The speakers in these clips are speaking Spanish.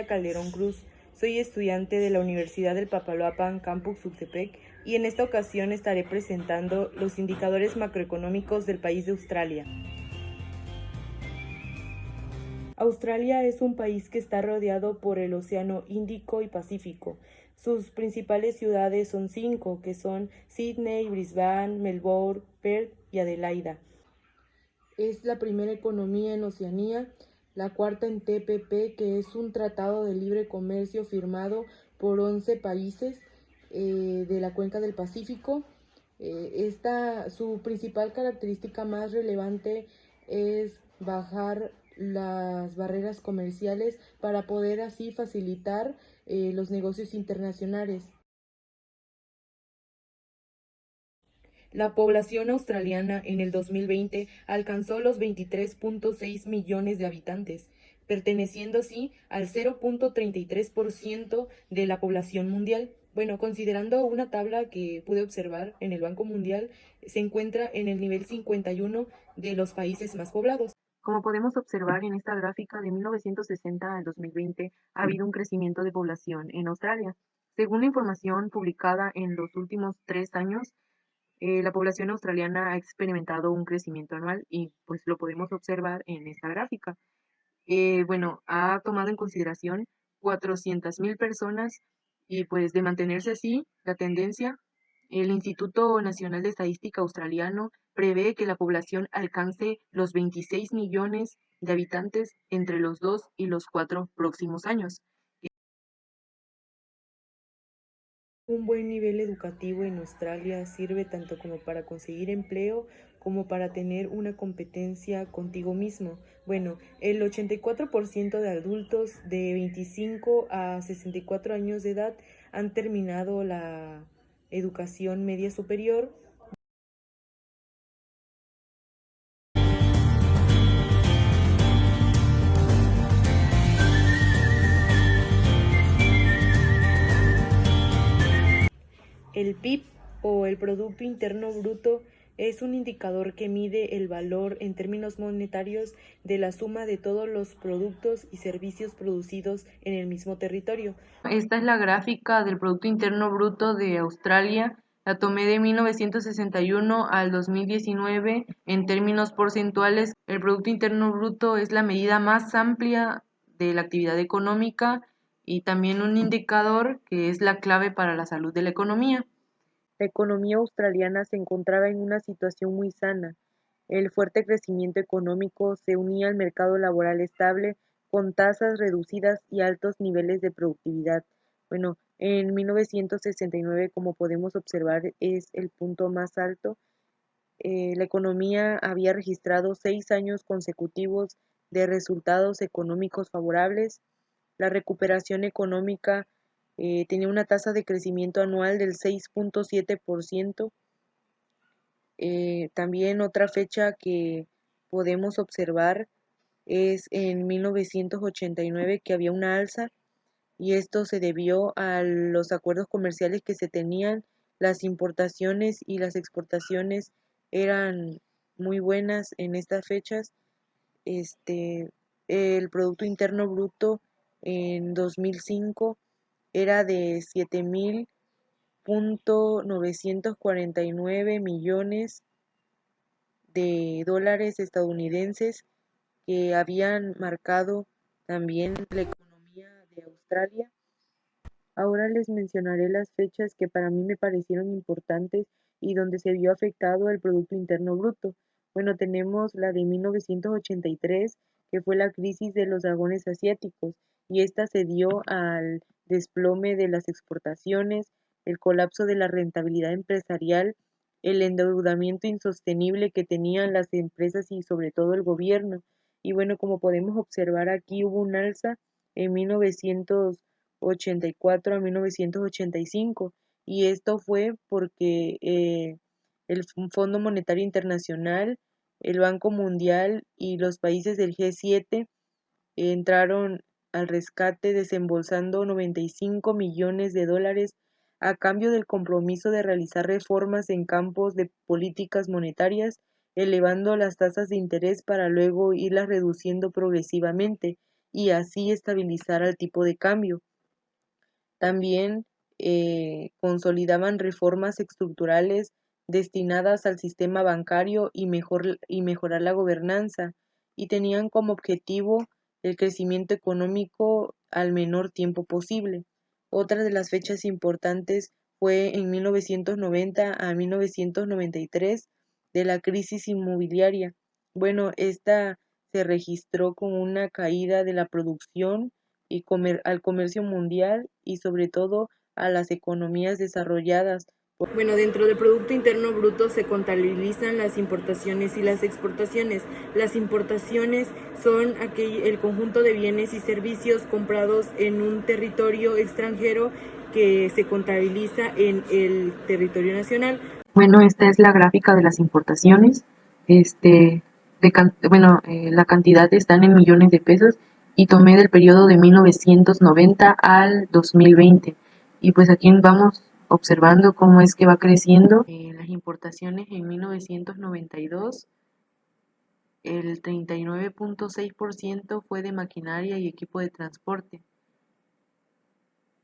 Natalia Calderón Cruz, soy estudiante de la Universidad del Papaloapan, Campus Tuxtepec, y en esta ocasión estaré presentando los indicadores macroeconómicos del país de Australia. Australia es un país que está rodeado por el Océano Índico y Pacífico. Sus principales ciudades son 5, que son Sydney, Brisbane, Melbourne, Perth y Adelaida. Es la primera economía en Oceanía, la cuarta en TPP, que es un tratado de libre comercio firmado por 11 países de la cuenca del Pacífico. Su principal característica más relevante es bajar las barreras comerciales para poder así facilitar los negocios internacionales. La población australiana en el 2020 alcanzó los 23.6 millones de habitantes, perteneciendo así al 0.33% de la población mundial. Bueno, considerando una tabla que pude observar en el Banco Mundial, se encuentra en el nivel 51 de los países más poblados. Como podemos observar en esta gráfica, de 1960 al 2020 ha habido un crecimiento de población en Australia. Según la información publicada en los últimos 3 años, la población australiana ha experimentado un crecimiento anual y pues lo podemos observar en esta gráfica. Bueno, ha tomado en consideración 400,000 personas y pues de mantenerse así la tendencia, el Instituto Nacional de Estadística australiano prevé que la población alcance los 26 millones de habitantes entre los 2 y los 4 próximos años. Un buen nivel educativo en Australia sirve tanto como para conseguir empleo como para tener una competencia contigo mismo. Bueno, el 84% de adultos de 25 a 64 años de edad han terminado la educación media superior. El PIB o el Producto Interno Bruto es un indicador que mide el valor en términos monetarios de la suma de todos los productos y servicios producidos en el mismo territorio. Esta es la gráfica del Producto Interno Bruto de Australia. La tomé de 1961 al 2019 en términos porcentuales. El Producto Interno Bruto es la medida más amplia de la actividad económica y también un indicador que es la clave para la salud de la economía. La economía australiana se encontraba en una situación muy sana. El fuerte crecimiento económico se unía al mercado laboral estable con tasas reducidas y altos niveles de productividad. Bueno, en 1969, como podemos observar, es el punto más alto. La economía había registrado 6 años consecutivos de resultados económicos favorables. La recuperación económica tenía una tasa de crecimiento anual del 6.7%. También otra fecha que podemos observar es en 1989, que había una alza, y esto se debió a los acuerdos comerciales que se tenían. Las importaciones y las exportaciones eran muy buenas en estas fechas. El Producto Interno Bruto en 2005 era de 7.949 millones de dólares estadounidenses, que habían marcado también la economía de Australia. Ahora les mencionaré las fechas que para mí me parecieron importantes y donde se vio afectado el Producto Interno Bruto. Bueno, tenemos la de 1983, que fue la crisis de los dragones asiáticos, y esta se dio al desplome de las exportaciones, el colapso de la rentabilidad empresarial, el endeudamiento insostenible que tenían las empresas y sobre todo el gobierno. Y bueno, como podemos observar aquí, hubo un alza en 1984 a 1985, y esto fue porque el Fondo Monetario Internacional, el Banco Mundial y los países del G7 entraron al rescate desembolsando 95 millones de dólares a cambio del compromiso de realizar reformas en campos de políticas monetarias, elevando las tasas de interés para luego irlas reduciendo progresivamente. y así estabilizar el tipo de cambio. También consolidaban reformas estructurales destinadas al sistema bancario y mejorar la gobernanza, y tenían como objetivo el crecimiento económico al menor tiempo posible. Otra de las fechas importantes fue en 1990 a 1993 de la crisis inmobiliaria. Bueno, esta se registró con una caída de la producción y al comercio mundial y sobre todo a las economías desarrolladas. Bueno, dentro del Producto Interno Bruto se contabilizan las importaciones y las exportaciones. Las importaciones son el conjunto de bienes y servicios comprados en un territorio extranjero que se contabiliza en el territorio nacional. Bueno, esta es la gráfica de las importaciones. La cantidad están en millones de pesos y tomé del periodo de 1990 al 2020. Y pues aquí vamos observando cómo es que va creciendo. Las importaciones en 1992, el 39.6% fue de maquinaria y equipo de transporte.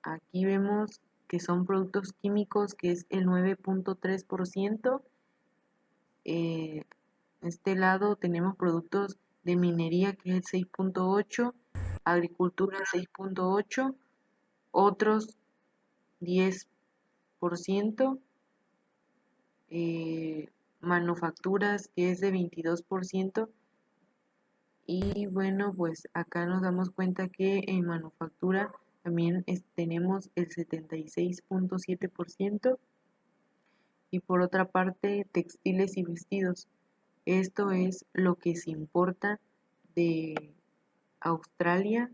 Aquí vemos que son productos químicos, que es el 9.3%. Este lado tenemos productos de minería, que es el 6.8%, agricultura 6.8%, otros 10%, manufacturas, que es de 22%, y bueno, pues acá nos damos cuenta que en manufactura también tenemos el 76.7%, y por otra parte textiles y vestidos. Esto es lo que se importa de Australia.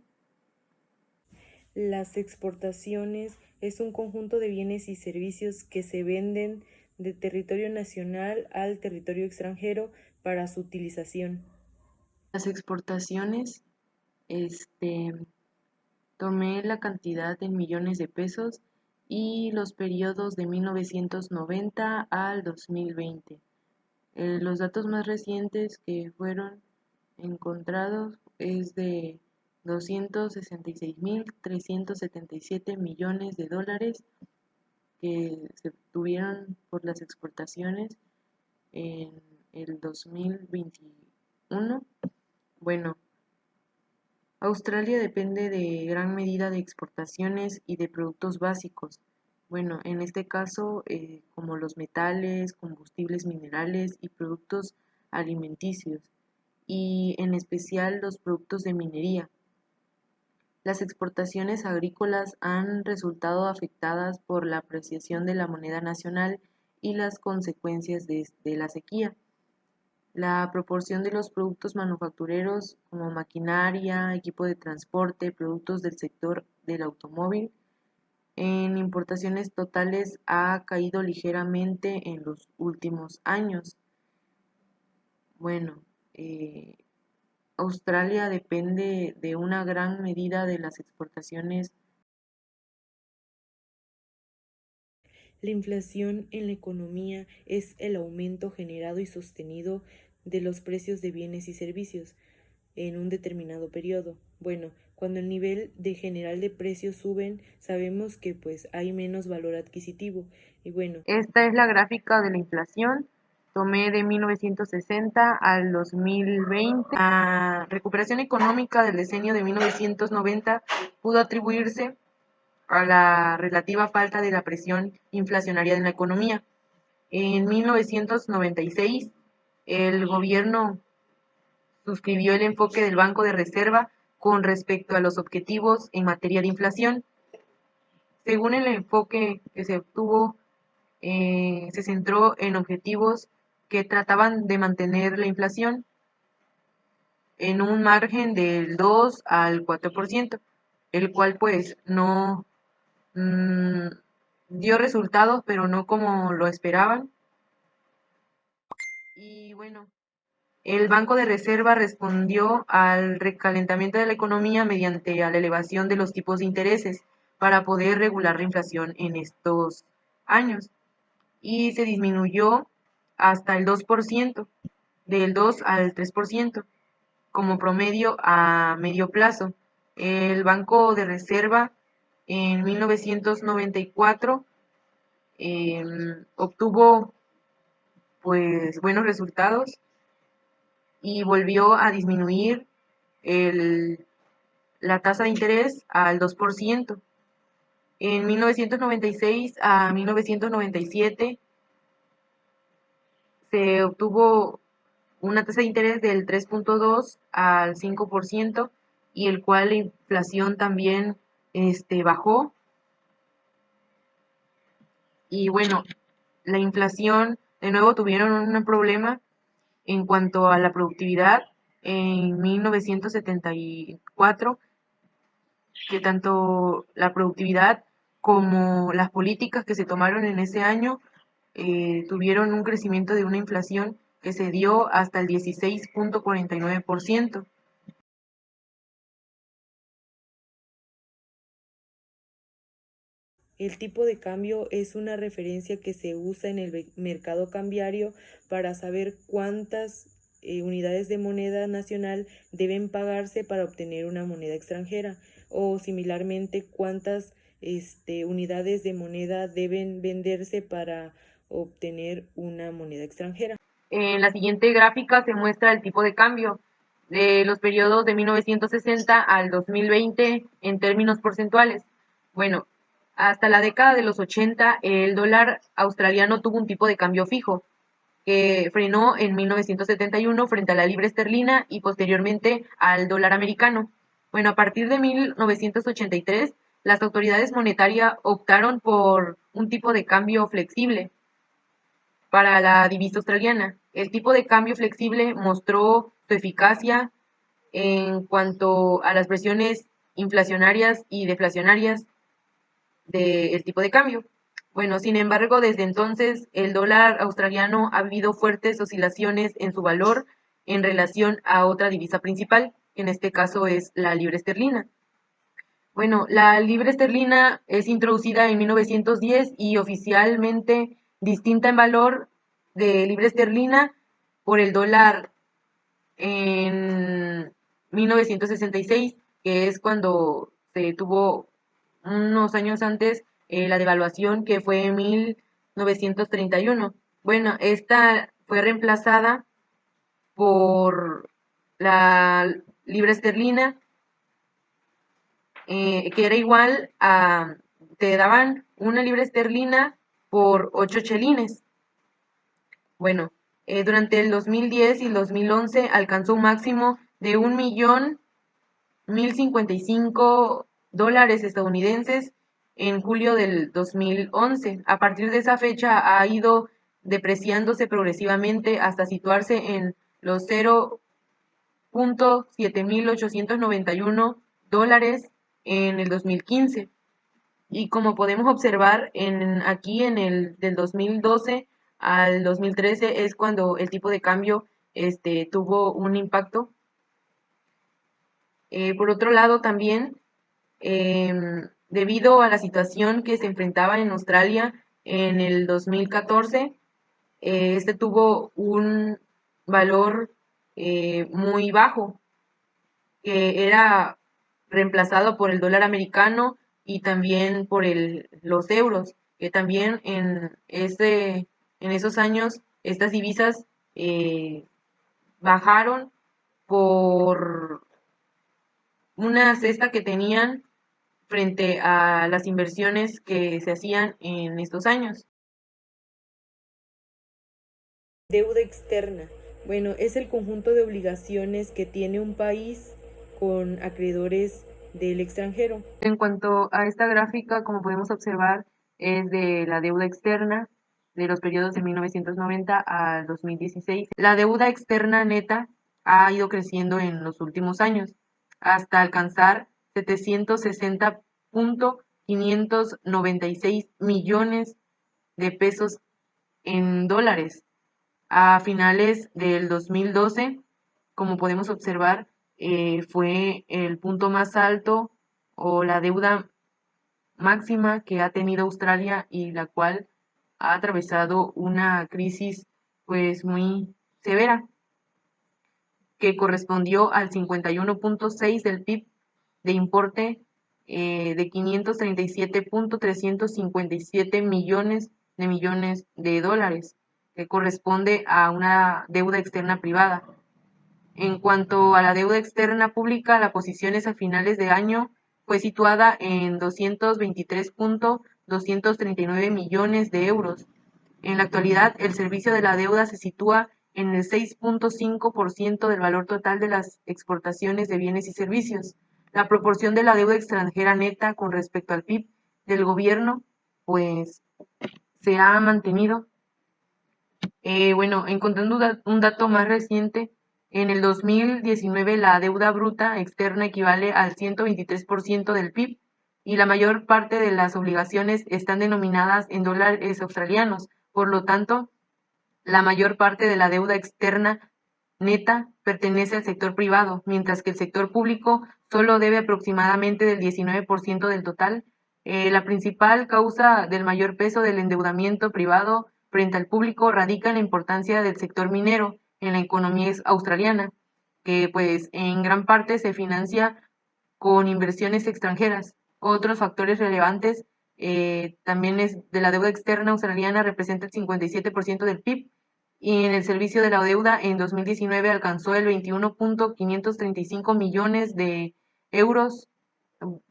Las exportaciones es un conjunto de bienes y servicios que se venden de territorio nacional al territorio extranjero para su utilización. Las exportaciones, tomé la cantidad en millones de pesos y los periodos de 1990 al 2020. Los datos más recientes que fueron encontrados es de 266.377 millones de dólares que se obtuvieron por las exportaciones en el 2021. Bueno, Australia depende de gran medida de exportaciones y de productos básicos. Bueno, en este caso, como los metales, combustibles minerales y productos alimenticios, y en especial los productos de minería. Las exportaciones agrícolas han resultado afectadas por la apreciación de la moneda nacional y las consecuencias de la sequía. La proporción de los productos manufactureros como maquinaria, equipo de transporte, productos del sector del automóvil, en importaciones totales ha caído ligeramente en los últimos años. Bueno, Australia depende de una gran medida de las exportaciones. La inflación en la economía es el aumento generado y sostenido de los precios de bienes y servicios en un determinado periodo. Bueno, cuando el nivel de general de precios suben, sabemos que pues hay menos valor adquisitivo. Y bueno, Esta es la gráfica de la inflación. Tomé de 1960 al 2020. La recuperación económica del decenio de 1990 pudo atribuirse a la relativa falta de la presión inflacionaria en la economía. En 1996, el gobierno suscribió el enfoque del Banco de Reserva con respecto a los objetivos en materia de inflación. Según el enfoque que se obtuvo, se centró en objetivos que trataban de mantener la inflación en un margen del 2 al 4%, el cual pues no dio resultados, pero no como lo esperaban. Y bueno, el Banco de Reserva respondió al recalentamiento de la economía mediante la elevación de los tipos de intereses para poder regular la inflación en estos años, y se disminuyó hasta el 2%, del 2 al 3%, como promedio a medio plazo. El Banco de Reserva en 1994 obtuvo pues buenos resultados y volvió a disminuir la tasa de interés al 2%. En 1996 a 1997 se obtuvo una tasa de interés del 3.2 al 5%, y el cual la inflación también bajó. Y bueno, la inflación de nuevo tuvieron un problema en cuanto a la productividad en 1974, que tanto la productividad como las políticas que se tomaron en ese año tuvieron un crecimiento de una inflación que se dio hasta el 16.49%. El tipo de cambio es una referencia que se usa en el mercado cambiario para saber cuántas unidades de moneda nacional deben pagarse para obtener una moneda extranjera, o similarmente cuántas unidades de moneda deben venderse para obtener una moneda extranjera. En la siguiente gráfica se muestra el tipo de cambio de los periodos de 1960 al 2020 en términos porcentuales. Bueno, hasta la década de los 80 el dólar australiano tuvo un tipo de cambio fijo, que frenó en 1971 frente a la libra esterlina y posteriormente al dólar americano. Bueno, a partir de 1983, las autoridades monetarias optaron por un tipo de cambio flexible para la divisa australiana. El tipo de cambio flexible mostró su eficacia en cuanto a las presiones inflacionarias y deflacionarias del tipo de cambio. Bueno, sin embargo, desde entonces el dólar australiano ha vivido fuertes oscilaciones en su valor en relación a otra divisa principal, que en este caso es la libra esterlina. Bueno, la libra esterlina es introducida en 1910 y oficialmente distinta en valor de libra esterlina por el dólar en 1966, que es cuando se tuvo unos años antes la devaluación, que fue en 1931. Bueno, esta fue reemplazada por la libra esterlina, que era igual a, te daban una libra esterlina por 8 chelines. Bueno, durante el 2010 y el 2011 alcanzó un máximo de $1.055 estadounidenses en julio del 2011. A partir de esa fecha ha ido depreciándose progresivamente hasta situarse en los $0.7891 en el 2015. Y como podemos observar aquí en el del 2012 al 2013 es cuando el tipo de cambio tuvo un impacto. Por otro lado, también, debido a la situación que se enfrentaba en Australia en el 2014, tuvo un valor muy bajo, que era reemplazado por el dólar americano y también por los euros, que también en esos años estas divisas bajaron por una cesta que tenían frente a las inversiones que se hacían en estos años. Deuda externa. Bueno, es el conjunto de obligaciones que tiene un país con acreedores del extranjero. En cuanto a esta gráfica, como podemos observar, es de la deuda externa de los periodos de 1990 al 2016. La deuda externa neta ha ido creciendo en los últimos años hasta alcanzar 760.596 millones de pesos en dólares. A finales del 2012, como podemos observar, fue el punto más alto o la deuda máxima que ha tenido Australia, y la cual ha atravesado una crisis pues muy severa, que correspondió al 51.6 del PIB de importe de 537.357 millones de dólares, que corresponde a una deuda externa privada. En cuanto a la deuda externa pública, la posición a finales de año fue situada en 223.239 millones de euros. En la actualidad, el servicio de la deuda se sitúa en el 6.5% del valor total de las exportaciones de bienes y servicios. La proporción de la deuda extranjera neta con respecto al PIB del gobierno, pues, se ha mantenido. Bueno, encontrando un dato más reciente, en el 2019 la deuda bruta externa equivale al 123% del PIB y la mayor parte de las obligaciones están denominadas en dólares australianos. Por lo tanto, la mayor parte de la deuda externa neta pertenece al sector privado, mientras que el sector público solo debe aproximadamente del 19% del total. La principal causa del mayor peso del endeudamiento privado frente al público radica en la importancia del sector minero en la economía australiana, que pues en gran parte se financia con inversiones extranjeras. Otros factores relevantes también es de la deuda externa australiana representa el 57% del PIB y en el servicio de la deuda en 2019 alcanzó el 21.535 millones de euros,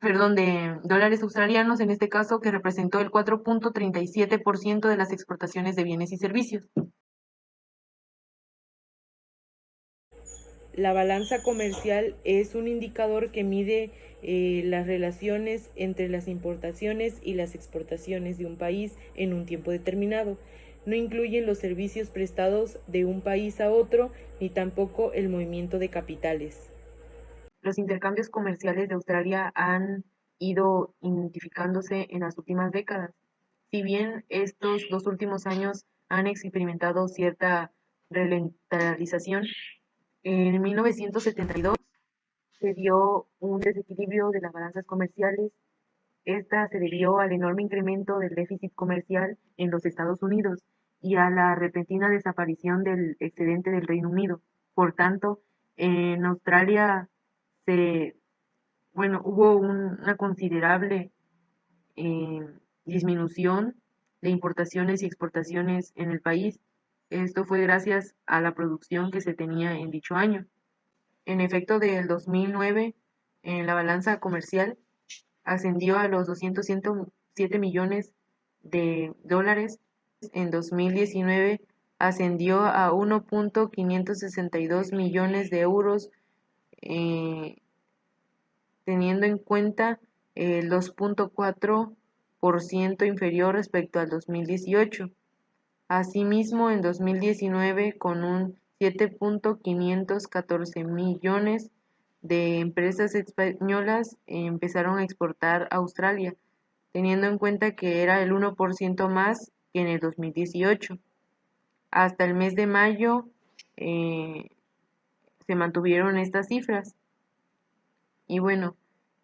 perdón, de dólares australianos en este caso, que representó el 4.37% de las exportaciones de bienes y servicios. La balanza comercial es un indicador que mide las relaciones entre las importaciones y las exportaciones de un país en un tiempo determinado. No incluyen los servicios prestados de un país a otro ni tampoco el movimiento de capitales. Los intercambios comerciales de Australia han ido identificándose en las últimas décadas. Si bien estos 2 últimos años han experimentado cierta ralentización, en 1972 se dio un desequilibrio de las balanzas comerciales. Esta se debió al enorme incremento del déficit comercial en los Estados Unidos y a la repentina desaparición del excedente del Reino Unido. Por tanto, en Australia se, hubo una considerable eh, disminución de importaciones y exportaciones en el país. Esto fue gracias a la producción que se tenía en dicho año. En efecto, del 2009, en la balanza comercial ascendió a los 207 millones de dólares. En 2019 ascendió a 1.562 millones de euros, eh, teniendo en cuenta el 2.4% inferior respecto al 2018. Asimismo, en 2019, con un 7.514 millones de empresas españolas empezaron a exportar a Australia, teniendo en cuenta que era el 1% más que en el 2018. Hasta el mes de mayo eh, se mantuvieron estas cifras. Y bueno,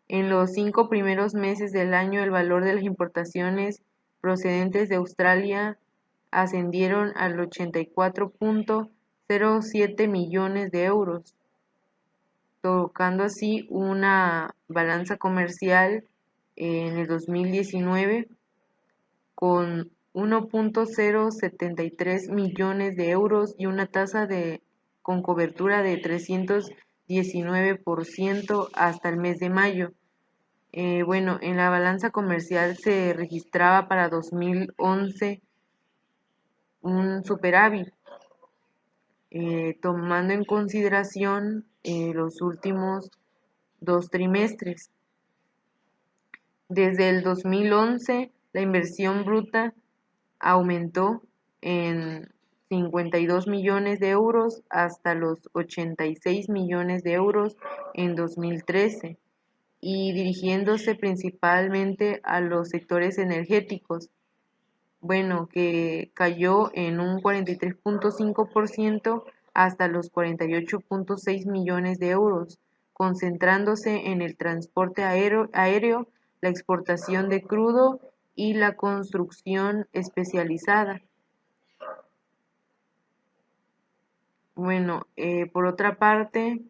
en los 5 primeros meses del año el valor de las importaciones procedentes de Australia ascendieron al 84.07 millones de euros, tocando así una balanza comercial en el 2019 con 1.073 millones de euros y una tasa con cobertura de 319% hasta el mes de mayo. Bueno, en la balanza comercial se registraba para 2011 un superávit, tomando en consideración los últimos 2 trimestres. Desde el 2011, la inversión bruta aumentó en 52 millones de euros hasta los 86 millones de euros en 2013 y dirigiéndose principalmente a los sectores energéticos, bueno, que cayó en un 43.5% hasta los 48.6 millones de euros, concentrándose en el transporte aéreo, la exportación de crudo y la construcción especializada. Bueno, por otra parte,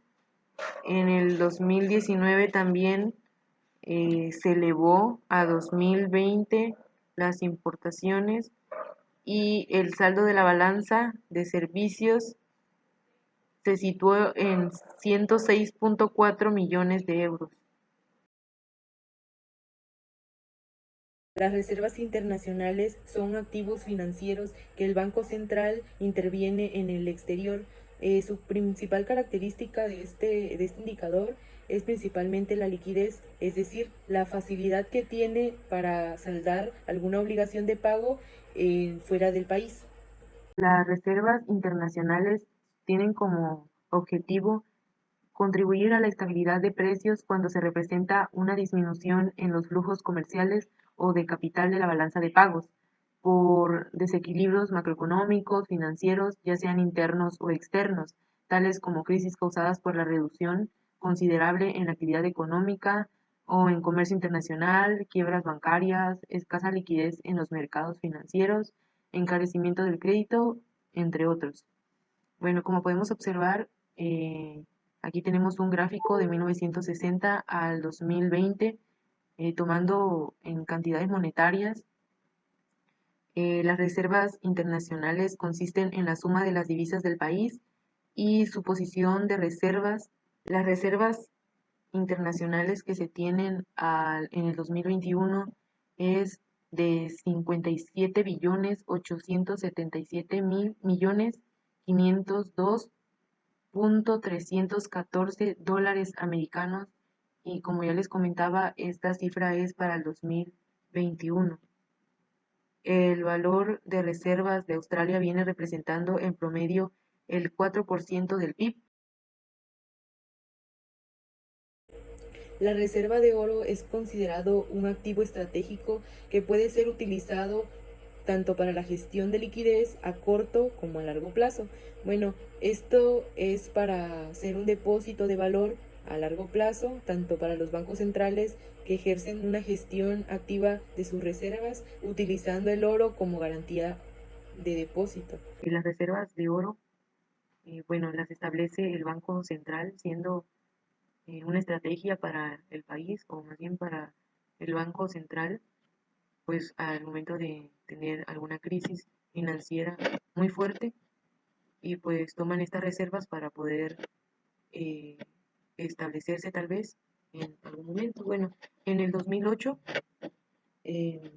En el 2019 también se elevó a 2020 las importaciones y el saldo de la balanza de servicios se situó en 106.4 millones de euros. Las reservas internacionales son activos financieros que el Banco Central interviene en el exterior. Su principal característica de este indicador es principalmente la liquidez, es decir, la facilidad que tiene para saldar alguna obligación de pago fuera del país. Las reservas internacionales tienen como objetivo contribuir a la estabilidad de precios cuando se representa una disminución en los flujos comerciales o de capital de la balanza de pagos por desequilibrios macroeconómicos, financieros, ya sean internos o externos, tales como crisis causadas por la reducción considerable en la actividad económica o en comercio internacional, quiebras bancarias, escasa liquidez en los mercados financieros, encarecimiento del crédito, entre otros. Bueno, como podemos observar, aquí tenemos un gráfico de 1960 al 2020, tomando en cantidades monetarias. Las reservas internacionales consisten en la suma de las divisas del país y su posición de reservas. Las reservas internacionales que se tienen en el 2021 es de 57 billones 877 mil millones 502.314 dólares americanos y como ya les comentaba, esta cifra es para el 2021. El valor de reservas de Australia viene representando en promedio el 4% del PIB. La reserva de oro es considerado un activo estratégico que puede ser utilizado tanto para la gestión de liquidez a corto como a largo plazo. Bueno, esto es para ser un depósito de valor a largo plazo, tanto para los bancos centrales que ejercen una gestión activa de sus reservas utilizando el oro como garantía de depósito. Y las reservas de oro, bueno, las establece el Banco Central siendo una estrategia para el país o más bien para el Banco Central, pues al momento de tener alguna crisis financiera muy fuerte y pues toman estas reservas para poder eh, establecerse tal vez en algún momento. Bueno, en el 2008 eh,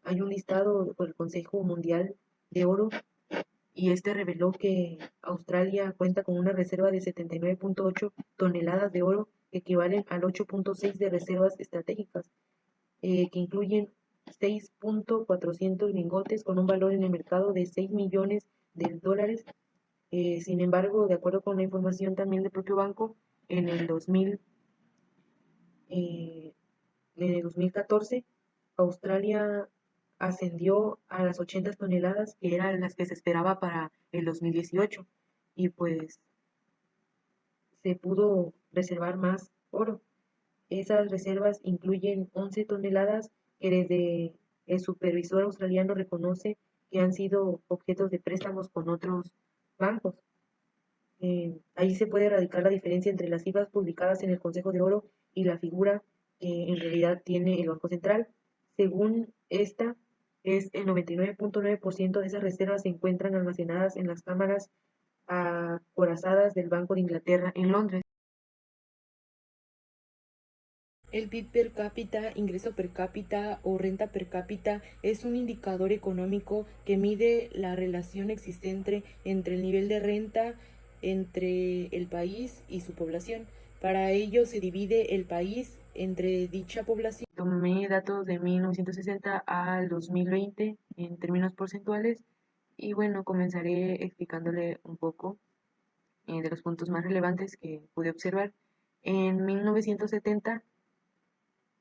hay un listado por el Consejo Mundial de Oro y este reveló que Australia cuenta con una reserva de 79.8 toneladas de oro que equivalen al 8.6 de reservas estratégicas, que incluyen 6.400 lingotes con un valor en el mercado de 6 millones de dólares. Sin embargo, de acuerdo con la información también del propio banco, en el 2000, eh, en el 2014, Australia ascendió a las 80 toneladas, que eran las que se esperaba para el 2018, y pues se pudo reservar más oro. Esas reservas incluyen 11 toneladas que desde el supervisor australiano reconoce que han sido objetos de préstamos con otros bancos. Ahí se puede radicar la diferencia entre las cifras publicadas en el Consejo de Oro y la figura que en realidad tiene el Banco Central. Según esta, es el 99.9% de esas reservas se encuentran almacenadas en las cámaras acorazadas del Banco de Inglaterra en Londres. El PIB per cápita, ingreso per cápita o renta per cápita es un indicador económico que mide la relación existente entre el nivel de renta entre el país y su población. Para ello se divide el país entre dicha población. Tomé datos de 1960 al 2020 en términos porcentuales y bueno, comenzaré explicándole un poco de los puntos más relevantes que pude observar. En 1970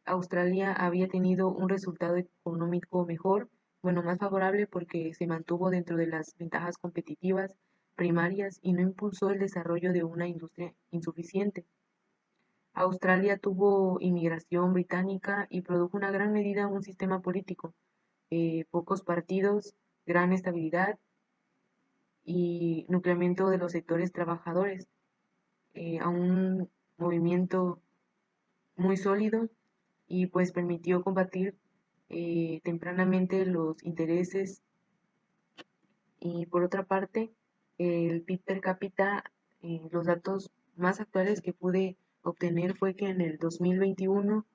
Australia había tenido un resultado económico mejor, bueno, más favorable porque se mantuvo dentro de las ventajas competitivas primarias y no impulsó el desarrollo de una industria insuficiente. Australia tuvo inmigración británica y produjo una gran medida un sistema político, pocos partidos, gran estabilidad y nucleamiento de los sectores trabajadores. a un movimiento muy sólido y pues permitió combatir tempranamente los intereses. Y por otra parte, el PIB per cápita, los datos más actuales que pude obtener fue que en el 2021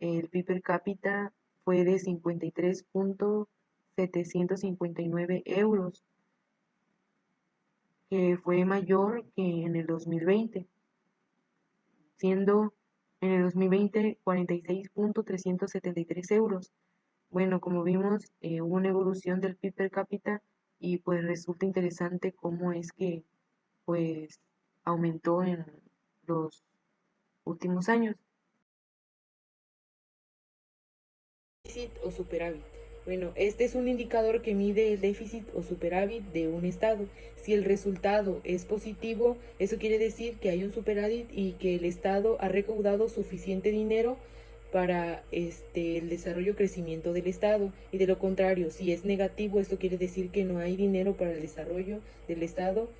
el PIB per cápita fue de 53.759 euros, que fue mayor que en el 2020, siendo en el 2020 46.373 euros. Bueno, como vimos, hubo una evolución del PIB per cápita y pues resulta interesante cómo es que pues aumentó en los últimos años. Déficit o superávit. Bueno, este es un indicador que mide el déficit o superávit de un estado. Si el resultado es positivo, eso quiere decir que hay un superávit y que el estado ha recaudado suficiente dinero para el desarrollo y crecimiento del estado. Y de lo contrario, si es negativo, esto quiere decir que no hay dinero para el desarrollo del estado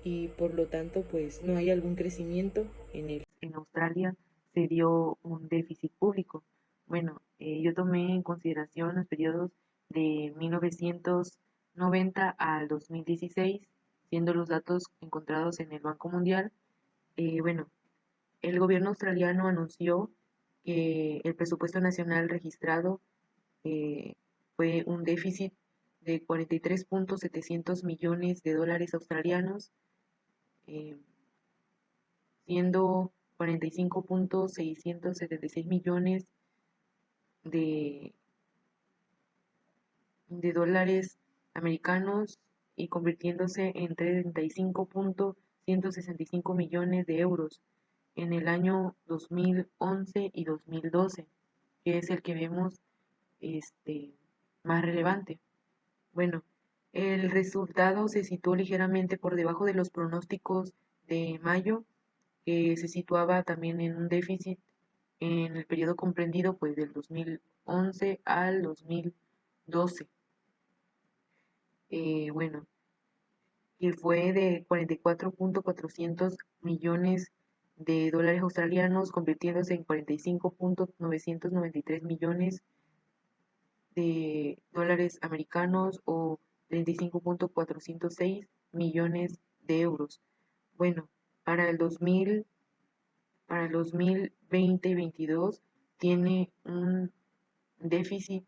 y por lo tanto pues no hay algún crecimiento en él. En Australia se dio un déficit público. Bueno, yo tomé en consideración los periodos de 1990 al 2016, siendo los datos encontrados en el Banco Mundial. Bueno, el gobierno australiano anunció que el presupuesto nacional registrado eh, fue un déficit de 43.700 millones de dólares australianos, eh, siendo 45.676 millones de, de dólares americanos y convirtiéndose en 35.165 millones de euros en el año 2011 y 2012, que es el que vemos más relevante. Bueno, el resultado se situó ligeramente por debajo de los pronósticos de mayo, que se situaba también en un déficit en el periodo comprendido pues del 2011 al 2012. Bueno, que fue de 44.400 millones de dólares australianos, convirtiéndose en 45.993 millones de dólares americanos o 35.406 millones de euros. Bueno, para el 2000, para el 2020 y 22 tiene un déficit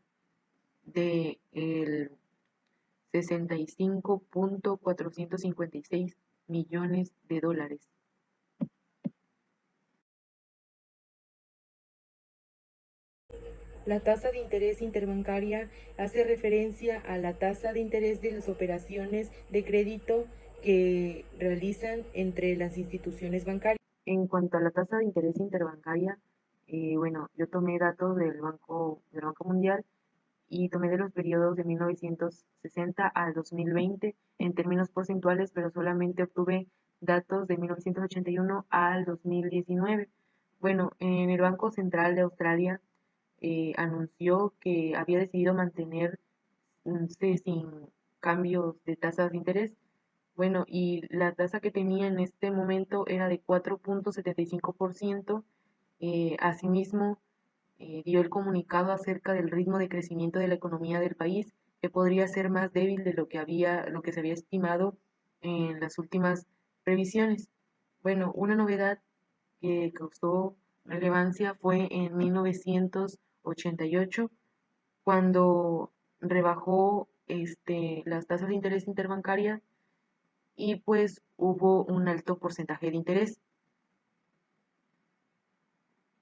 de el 65.456 millones de dólares. La tasa de interés interbancaria hace referencia a la tasa de interés de las operaciones de crédito que realizan entre las instituciones bancarias. En cuanto a la tasa de interés interbancaria, bueno, yo tomé datos del Banco Mundial y tomé de los periodos de 1960 al 2020 en términos porcentuales, pero solamente obtuve datos de 1981 al 2019. Bueno, en el Banco Central de Australia anunció que había decidido mantenerse sin cambios de tasas de interés. Bueno, y la tasa que tenía en este momento era de 4.75%. Asimismo, dio el comunicado acerca del ritmo de crecimiento de la economía del país, que podría ser más débil de lo que se había estimado en las últimas previsiones. Bueno, una novedad que causó relevancia fue en 1988, cuando rebajó las tasas de interés interbancarias y pues hubo un alto porcentaje de interés.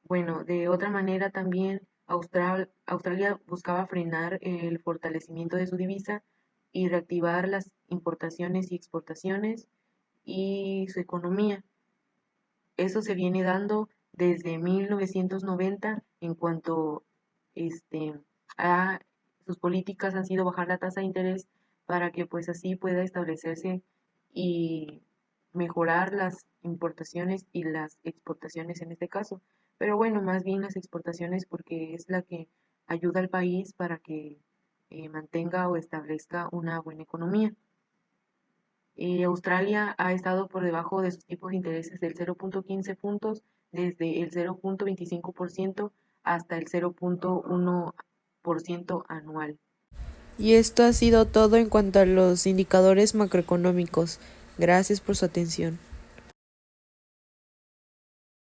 Bueno, de otra manera también Australia buscaba frenar el fortalecimiento de su divisa y reactivar las importaciones y exportaciones y su economía. Eso se viene dando desde 1990 en cuanto este, a sus políticas han sido bajar la tasa de interés para que pues así pueda establecerse y mejorar las importaciones y las exportaciones en este caso. Pero bueno, más bien las exportaciones porque es la que ayuda al país para que mantenga o establezca una buena economía. Australia ha estado por debajo de sus tipos de intereses del 0.15 puntos desde el 0.25% hasta el 0.1% anual. Y esto ha sido todo en cuanto a los indicadores macroeconómicos. Gracias por su atención.